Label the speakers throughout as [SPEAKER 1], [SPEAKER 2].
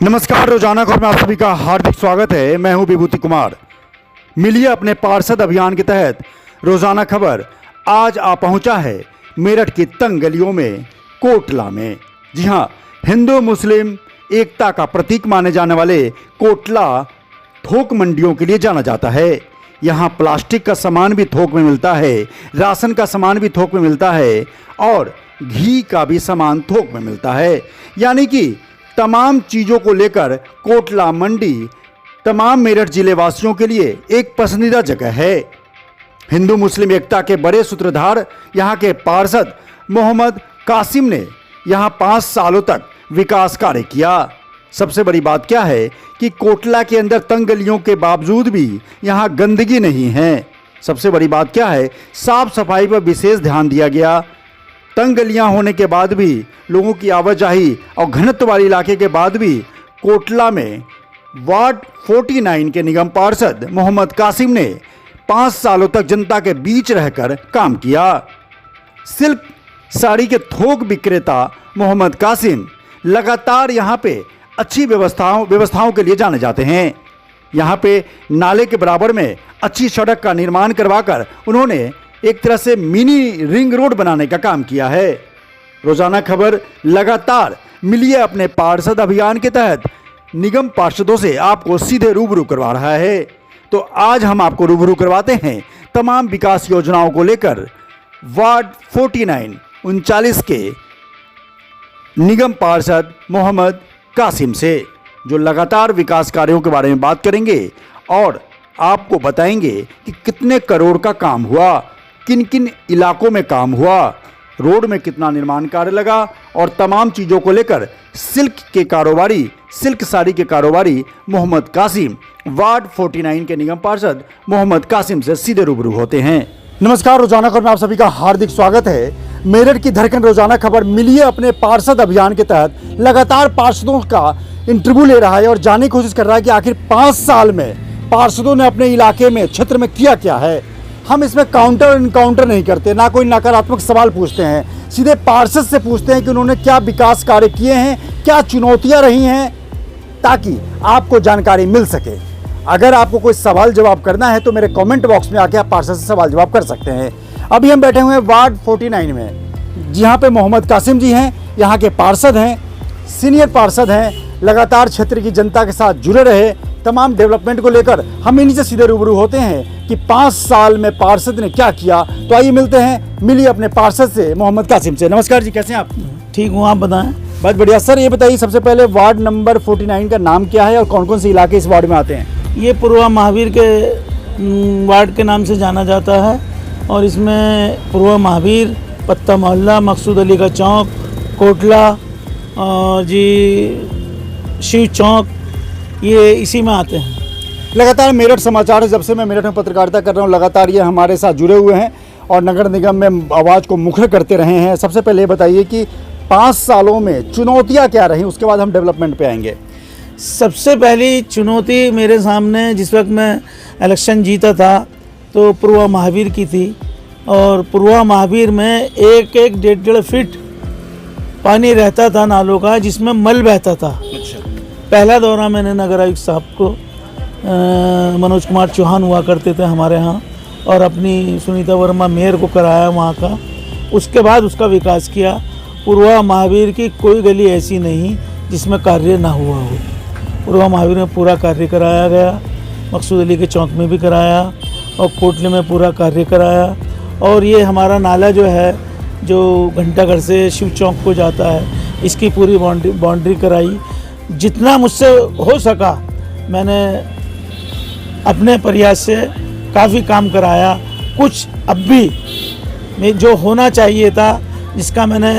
[SPEAKER 1] नमस्कार, रोजाना खबर में आप सभी का हार्दिक स्वागत है। मैं हूं विभूति कुमार। मिलिए अपने पार्षद अभियान के तहत रोजाना खबर आज आ पहुंचा है मेरठ की तंग गलियों में, कोटला में। जी हां, हिंदू मुस्लिम एकता का प्रतीक माने जाने वाले कोटला थोक मंडियों के लिए जाना जाता है। यहाँ प्लास्टिक का सामान भी थोक में मिलता है, राशन का सामान भी थोक में मिलता है और घी का भी सामान थोक में मिलता है। यानी कि तमाम चीज़ों को लेकर कोटला मंडी तमाम मेरठ जिले वासियों के लिए एक पसंदीदा जगह है। हिंदू मुस्लिम एकता के बड़े सूत्रधार यहाँ के पार्षद मोहम्मद कासिम ने यहाँ 5 सालों तक विकास कार्य किया। सबसे बड़ी बात क्या है कि कोटला के अंदर तंग गलियों के बावजूद भी यहाँ गंदगी नहीं है। सबसे बड़ी बात क्या है, साफ सफाई पर विशेष ध्यान दिया गया। तंग गलियाँ होने के बाद भी, लोगों की आवाजाही और घनत्व वाले इलाके के बाद भी कोटला में वार्ड 49 के निगम पार्षद मोहम्मद कासिम ने 5 सालों तक जनता के बीच रहकर काम किया। सिल्क साड़ी के थोक विक्रेता मोहम्मद कासिम लगातार यहाँ पे अच्छी व्यवस्थाओं के लिए जाने जाते हैं। यहाँ पे नाले के बराबर में अच्छी सड़क का निर्माण करवाकर उन्होंने एक तरह से मिनी रिंग रोड बनाने का काम किया है। रोजाना खबर लगातार मिलिए अपने पार्षद अभियान के तहत निगम पार्षदों से आपको सीधे रूबरू करवा रहा है। तो आज हम आपको रूबरू करवाते हैं तमाम विकास योजनाओं को लेकर वार्ड 49 के निगम पार्षद मोहम्मद कासिम से, जो लगातार विकास कार्यों के बारे में बात करेंगे और आपको बताएंगे कि कितने करोड़ का काम हुआ, किन किन इलाकों में काम हुआ, रोड में कितना निर्माण कार्य लगा और तमाम चीज़ों को लेकर सिल्क साड़ी के कारोबारी मोहम्मद कासिम वार्ड 49 के निगम पार्षद मोहम्मद कासिम से सीधे रूबरू होते हैं। नमस्कार, रोजाना खबर में आप सभी का हार्दिक स्वागत है। मेरठ की धड़कन रोजाना खबर मिलिए अपने पार्षद अभियान के तहत लगातार पार्षदों का इंटरव्यू ले रहा है और जानने की कोशिश कर रहा है कि आखिर 5 साल में पार्षदों ने अपने इलाके में, क्षेत्र में किया क्या है। हम इसमें काउंटर इनकाउंटर नहीं करते, ना कोई नकारात्मक सवाल पूछते हैं, सीधे पार्षद से पूछते हैं कि उन्होंने क्या विकास कार्य किए हैं, क्या चुनौतियां रही हैं, ताकि आपको जानकारी मिल सके। अगर आपको कोई सवाल जवाब करना है तो मेरे कमेंट बॉक्स में आके आप पार्षद से सवाल जवाब कर सकते हैं। अभी हम बैठे हुए हैं वार्ड 49 में, जहाँ पे मोहम्मद कासिम जी हैं, यहाँ के पार्षद हैं, सीनियर पार्षद हैं, लगातार क्षेत्र की जनता के साथ जुड़े रहे, तमाम डेवलपमेंट को लेकर हम इन्हीं से सीधे रूबरू होते हैं कि 5 साल में पार्षद ने क्या किया। तो आइए मिलते हैं, मिलिए अपने पार्षद से मोहम्मद कासिम से। नमस्कार जी, कैसे हैं आप?
[SPEAKER 2] ठीक हूँ, आप बताएं।
[SPEAKER 1] बहुत बढ़िया। सर ये बताइए सबसे पहले वार्ड नंबर 49 का नाम क्या है और कौन कौन से इलाके इस वार्ड में आते हैं?
[SPEAKER 2] ये पूर्वा महावीर के वार्ड के नाम से जाना जाता है और इसमें पूर्वा महावीर, पत्ता मोहल्ला, मकसूद अली का चौक, कोटला और जी शिव चौक, ये इसी में आते हैं।
[SPEAKER 1] लगातार मेरठ समाचार, जब से मैं मेरठ में पत्रकारिता कर रहा हूँ, लगातार ये हमारे साथ जुड़े हुए हैं और नगर निगम में आवाज़ को मुखर करते रहे हैं। सबसे पहले ये बताइए कि 5 सालों में चुनौतियाँ क्या रहीं, उसके बाद हम डेवलपमेंट पे आएंगे।
[SPEAKER 2] सबसे पहली चुनौती मेरे सामने जिस वक्त मैं इलेक्शन जीता था तो पूर्वा महावीर की थी और पूर्वा महावीर में 1-1.5 फीट पानी रहता था नालों का, जिसमें मल बहता था। पहला दौरा मैंने नगर आयुक्त साहब को, मनोज कुमार चौहान हुआ करते थे हमारे यहाँ, और अपनी सुनीता वर्मा मेयर को कराया वहाँ का। उसके बाद उसका विकास किया। पूर्वा महावीर की कोई गली ऐसी नहीं जिसमें कार्य ना हुआ हो। पूर्वा महावीर में पूरा कार्य कराया गया, मकसूद अली के चौक में भी कराया और कोटले में पूरा कार्य कराया। और ये हमारा नाला जो है, जो घंटाघर से शिव चौक को जाता है, इसकी पूरी बाउंड्री कराई। जितना मुझसे हो सका मैंने अपने प्रयास से काफ़ी काम कराया। कुछ अब भी जो होना चाहिए था, जिसका मैंने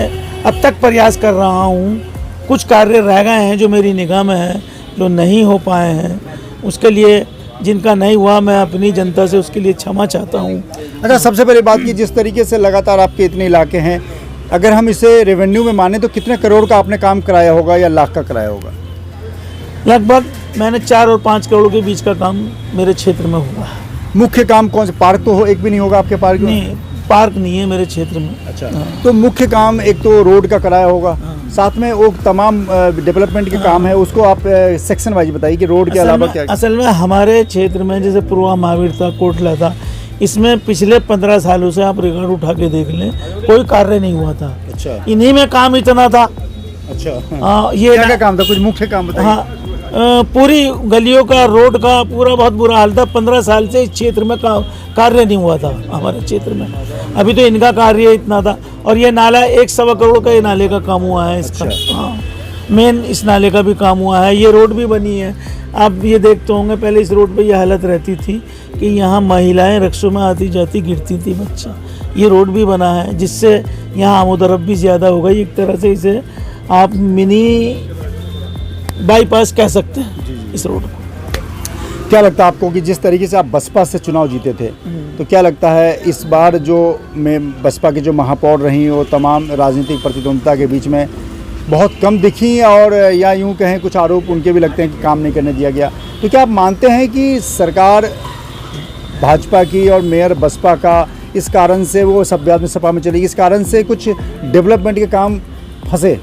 [SPEAKER 2] अब तक प्रयास कर रहा हूँ, कुछ कार्य रह गए हैं जो मेरी निगाह में है, जो नहीं हो पाए हैं। उसके लिए जिनका नहीं हुआ, मैं अपनी जनता से उसके लिए क्षमा चाहता हूँ।
[SPEAKER 1] अच्छा, सबसे पहले बात की, जिस तरीके से लगातार आपके इतने इलाके हैं, अगर हम इसे रेवेन्यू में माने तो कितने करोड़ का आपने काम कराया होगा या लाख का कराया होगा?
[SPEAKER 2] लगभग मैंने 4 और 5 करोड़ के बीच का काम मेरे क्षेत्र में हुआ है।
[SPEAKER 1] मुख्य काम कौन से? पार्क तो हो एक भी नहीं होगा आपके पार्क में?
[SPEAKER 2] नहीं, पार्क नहीं है मेरे क्षेत्र में।
[SPEAKER 1] अच्छा, तो मुख्य काम एक तो रोड का कराया होगा, साथ में वो तमाम डेवलपमेंट के काम है, उसको आप सेक्शन वाइज बताइए कि रोड के अलावा क्या।
[SPEAKER 2] असल में हमारे क्षेत्र में जैसे पूर्वा महावीर था, कोटला था, इसमें पिछले 15 सालों से आप रिकॉर्ड उठा के देख लें, कोई कार्य नहीं हुआ था।
[SPEAKER 1] अच्छा,
[SPEAKER 2] इन्हीं में काम इतना था।
[SPEAKER 1] अच्छा,
[SPEAKER 2] ये
[SPEAKER 1] क्या काम था, कुछ मुख्य काम बताइए।
[SPEAKER 2] हाँ, पूरी गलियों का, रोड का पूरा बहुत बुरा हाल था। 15 साल से इस क्षेत्र में कार्य नहीं हुआ था हमारे क्षेत्र में। अभी तो इनका कार्य इतना था, और ये नाला 1.25 करोड़ का ये नाले का काम हुआ है इसका।
[SPEAKER 1] अच्छा।
[SPEAKER 2] हाँ, मेन इस नाले का भी काम हुआ है। ये रोड भी बनी है, आप ये देखते होंगे। पहले इस रोड पे ये हालत रहती थी कि यहाँ महिलाएं रिक्शों में आती जाती गिरती थी बच्चे। ये रोड भी बना है, जिससे यहाँ आमोदरफ भी ज़्यादा हो गई। एक तरह से इसे आप मिनी बाईपास कह सकते हैं इस रोड को।
[SPEAKER 1] क्या लगता है आपको कि जिस तरीके से आप बसपा से चुनाव जीते थे, तो क्या लगता है इस बार जो बसपा की जो महापौर रही, वो तमाम राजनीतिक प्रतिद्वंदिता के बीच में बहुत कम दिखी, और या यूं कहें कुछ आरोप उनके भी लगते हैं कि काम नहीं करने दिया गया, तो क्या आप मानते हैं कि सरकार भाजपा की और मेयर बसपा का इस कारण से वो सपा में चली, इस कारण से कुछ डेवलपमेंट के काम फंसे?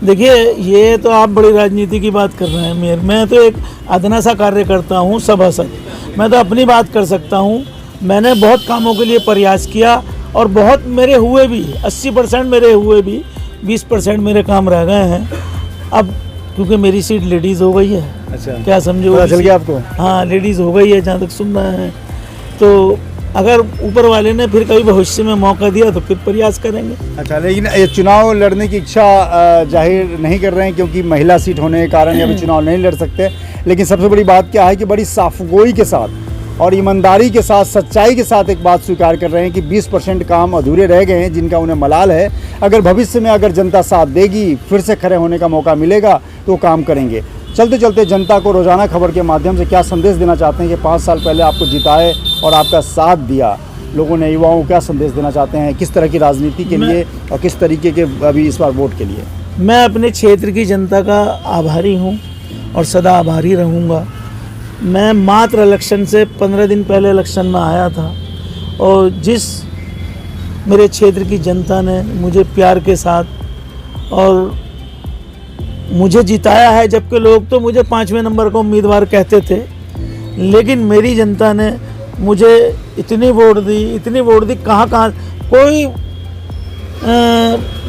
[SPEAKER 2] देखिए, ये तो आप बड़ी राजनीति की बात कर रहे हैं मेयर। मैं तो एक अदना सा कार्य करता हूँ, सभासद। मैं तो अपनी बात कर सकता हूँ। मैंने बहुत कामों के लिए प्रयास किया, और बहुत मेरे हुए भी। 80% मेरे हुए भी, 20% मेरे काम रह गए हैं। अब क्योंकि मेरी सीट लेडीज़ हो गई है। अच्छा, क्या समझो,
[SPEAKER 1] पता चल गया आपको?
[SPEAKER 2] हाँ, लेडीज़ हो गई है जहाँ तक सुन रहे हैं। तो अगर ऊपर वाले ने फिर कभी भविष्य में मौका दिया तो फिर प्रयास करेंगे।
[SPEAKER 1] अच्छा, लेकिन ये चुनाव लड़ने की इच्छा जाहिर नहीं कर रहे हैं, क्योंकि महिला सीट होने के कारण अभी चुनाव नहीं लड़ सकते। लेकिन सबसे बड़ी बात क्या है कि बड़ी साफगोई के साथ और ईमानदारी के साथ, सच्चाई के साथ एक बात स्वीकार कर रहे हैं कि 20% काम अधूरे रह गए हैं, जिनका उन्हें मलाल है। अगर भविष्य में अगर जनता साथ देगी, फिर से खड़े होने का मौका मिलेगा, तो काम करेंगे। चलते चलते जनता को रोज़ाना खबर के माध्यम से क्या संदेश देना चाहते हैं कि 5 साल पहले आपको जिताए और आपका साथ दिया लोगों ने, युवाओं को क्या संदेश देना चाहते हैं, किस तरह की राजनीति के लिए और किस तरीके के अभी इस बार वोट के लिए?
[SPEAKER 2] मैं अपने क्षेत्र की जनता का आभारी हूँ और सदा आभारी रहूँगा। मैं मात्र इलेक्शन से 15 दिन पहले इलेक्शन में आया था, और जिस मेरे क्षेत्र की जनता ने मुझे प्यार के साथ और मुझे जिताया है, जबकि लोग तो मुझे 5वें नंबर का उम्मीदवार कहते थे, लेकिन मेरी जनता ने मुझे इतनी वोट दी। कहाँ कोई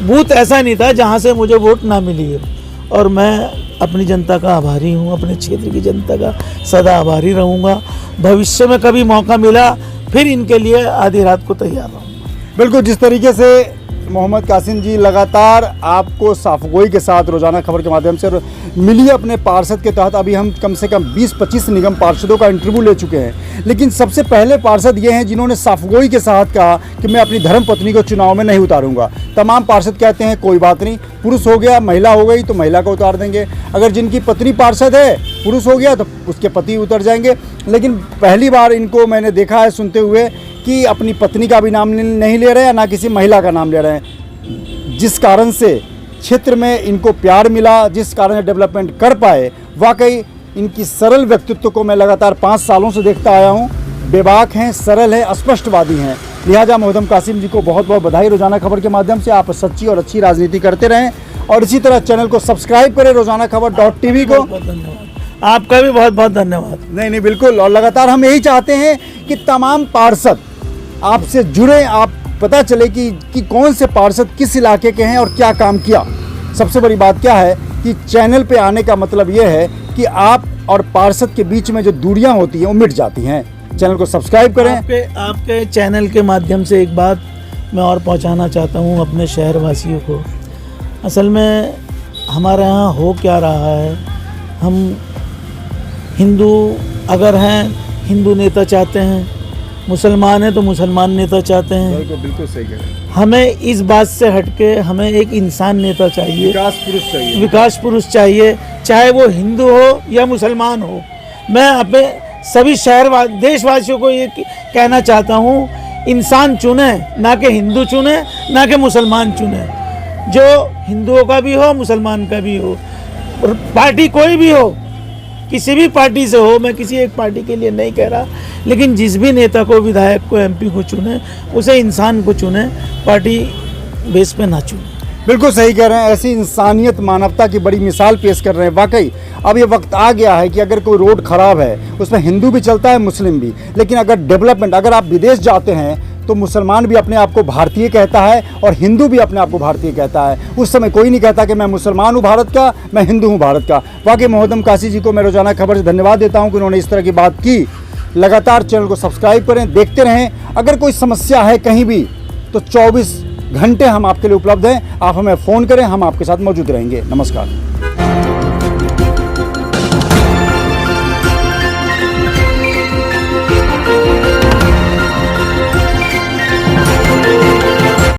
[SPEAKER 2] बूथ ऐसा नहीं था जहाँ से मुझे वोट ना मिली है। और मैं अपनी जनता का आभारी हूँ, अपने क्षेत्र की जनता का सदा आभारी रहूँगा। भविष्य में कभी मौका मिला फिर इनके लिए आधी रात को तैयार रहूँगा।
[SPEAKER 1] बिल्कुल, जिस तरीके से मोहम्मद कासिम जी लगातार आपको साफगोई के साथ रोज़ाना खबर के माध्यम से मिलिए अपने पार्षद के तहत, अभी हम कम से कम 20-25 निगम पार्षदों का इंटरव्यू ले चुके हैं, लेकिन सबसे पहले पार्षद ये हैं जिन्होंने साफगोई के साथ कहा कि मैं अपनी धर्मपत्नी को चुनाव में नहीं उतारूंगा। तमाम पार्षद कहते हैं कोई बात नहीं, पुरुष हो गया, महिला हो गई तो महिला को उतार देंगे। अगर जिनकी पत्नी पार्षद है, पुरुष हो गया तो उसके पति उतर जाएंगे। लेकिन पहली बार इनको मैंने देखा है सुनते हुए कि अपनी पत्नी का भी नाम नहीं ले रहे हैं, ना किसी महिला का नाम ले रहे हैं, जिस कारण से क्षेत्र में इनको प्यार मिला, जिस कारण डेवलपमेंट कर पाए। वाकई इनकी सरल व्यक्तित्व को मैं लगातार 5 सालों से देखता आया हूँ। बेबाक हैं, सरल हैं, स्पष्टवादी हैं। लिहाजा मोहम्मद कासिम जी को बहुत बहुत बधाई। रोज़ाना खबर के माध्यम से आप सच्ची और अच्छी राजनीति करते रहें, और इसी तरह चैनल को सब्सक्राइब करें, रोज़ाना खबर .tv को।
[SPEAKER 2] आपका भी बहुत बहुत धन्यवाद।
[SPEAKER 1] नहीं, बिल्कुल, और लगातार हम यही चाहते हैं कि तमाम पार्षद आपसे जुड़े, आप पता चले कि कौन से पार्षद किस इलाके के हैं और क्या काम किया। सबसे बड़ी बात क्या है कि चैनल पे आने का मतलब ये है कि आप और पार्षद के बीच में जो दूरियां होती हैं वो मिट जाती हैं। चैनल को सब्सक्राइब करें।
[SPEAKER 2] आपके चैनल के माध्यम से एक बात मैं और पहुंचाना चाहता हूं अपने शहर वासियों को। असल में हमारे यहाँ हो क्या रहा है, हम हिंदू अगर हैं हिंदू नेता चाहते हैं, मुसलमान हैं तो मुसलमान नेता चाहते हैं।
[SPEAKER 1] बिल्कुल सही कह रहे हैं।
[SPEAKER 2] हमें इस बात से हटके हमें एक इंसान नेता चाहिए, विकास पुरुष चाहिए, चाहे वो हिंदू हो या मुसलमान हो। मैं अपने सभी शहर देशवासियों को ये कहना चाहता हूँ, इंसान चुने, ना कि हिंदू चुने, ना कि मुसलमान चुने। जो हिंदुओं का भी हो, मुसलमान का भी हो, पार्टी कोई भी हो, किसी भी पार्टी से हो, मैं किसी एक पार्टी के लिए नहीं कह रहा, लेकिन जिस भी नेता को, विधायक को, एमपी को चुने, उसे इंसान को चुने, पार्टी बेस पे ना चुने।
[SPEAKER 1] बिल्कुल सही कह रहे हैं। ऐसी इंसानियत, मानवता की बड़ी मिसाल पेश कर रहे हैं। वाकई अब ये वक्त आ गया है कि अगर कोई रोड खराब है उसमें हिंदू भी चलता है, मुस्लिम भी, लेकिन अगर डेवलपमेंट, अगर आप विदेश जाते हैं तो मुसलमान भी अपने आप को भारतीय कहता है और हिंदू भी अपने आप को भारतीय कहता है। उस समय कोई नहीं कहता कि मैं मुसलमान हूँ भारत का, मैं हिंदू हूँ भारत का। वाकई मोहम्मद काशी जी को मैं रोजाना खबर से धन्यवाद देता हूँ कि उन्होंने इस तरह की बात की। लगातार चैनल को सब्सक्राइब करें, देखते रहें। अगर कोई समस्या है कहीं भी तो 24 घंटे हम आपके लिए उपलब्ध हैं। आप हमें फ़ोन करें, हम आपके साथ मौजूद रहेंगे। नमस्कार।